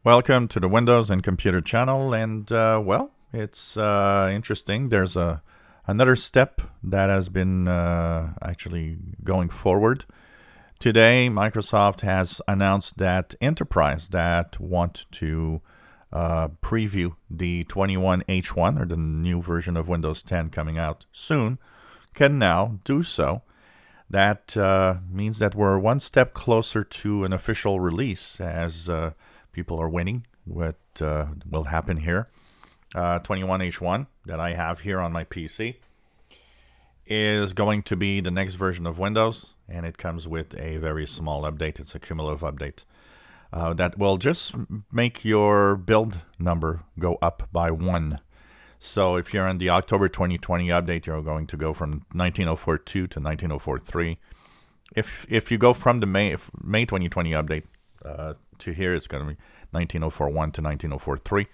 Welcome to the Windows and Computer channel, and well, it's interesting. There's another step that has been actually going forward. Today, Microsoft has announced that enterprise that want to preview the 21H1 or the new version of Windows 10 coming out soon can now do so. That means that we're one step closer to an official release as people are waiting what will happen here. 21H1 that I have here on my PC is going to be the next version of Windows, and it comes with a very small update. It's a cumulative update that will just make your build number go up by 1. So if you're in the October 2020 update, you're going to go from 19042 to 19043. If you go from the May 2020 update to here, it's going to be 19041 to 19043,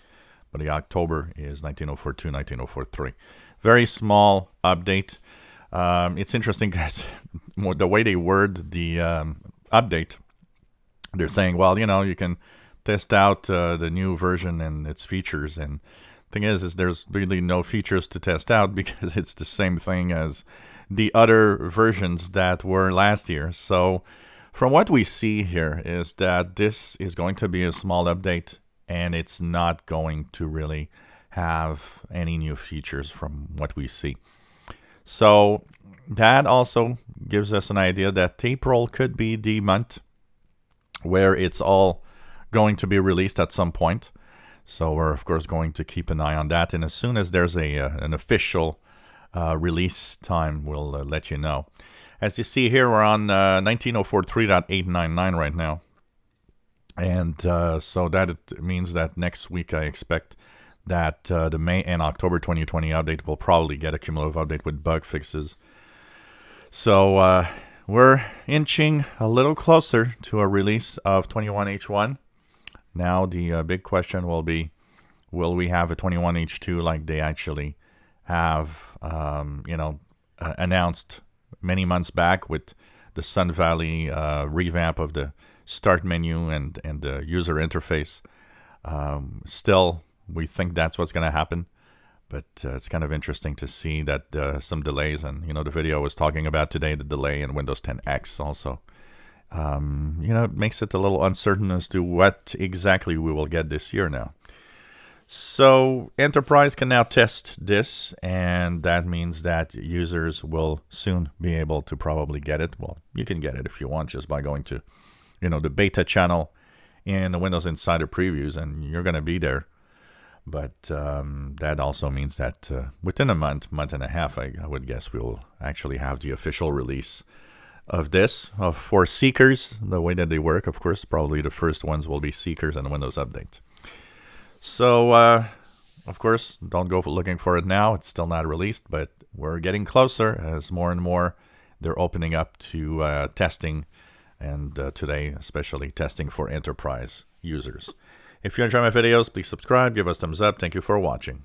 but the October is 19042, 19043. Very small update. It's interesting because the way they word the update, they're saying, well, you can test out the new version and its features. And thing is there's really no features to test out because it's the same thing as the other versions that were last year. So from what we see here is that this is going to be a small update, and it's not going to really have any new features from what we see. So that also gives us an idea that April could be the month where it's all going to be released at some point. So we're, of course, going to keep an eye on that. And as soon as there's an official release time, we'll let you know. As you see here, we're on 19043.899 right now. And so that means that next week I expect that the May and October 2020 update will probably get a cumulative update with bug fixes. So we're inching a little closer to a release of 21H1. Now the big question will be, will we have a 21H2 like they actually have announced many months back with the Sun Valley revamp of the start menu and the user interface? Still, we think that's what's going to happen, but it's kind of interesting to see that some delays, and the video I was talking about today, the delay in Windows 10 X also. It makes it a little uncertain as to what exactly we will get this year now. So Enterprise can now test this, and that means that users will soon be able to probably get it. Well, you can get it if you want just by going to, the beta channel in the Windows Insider previews, and you're going to be there. But that also means that within a month and a half, I would guess we'll actually have the official release of this. For Seekers, the way that they work, of course, probably the first ones will be Seekers and Windows Update. So, of course, don't go looking for it now. It's still not released, but we're getting closer as more and more they're opening up to testing, and today especially testing for enterprise users. If you enjoy my videos, please subscribe, give us a thumbs up. Thank you for watching.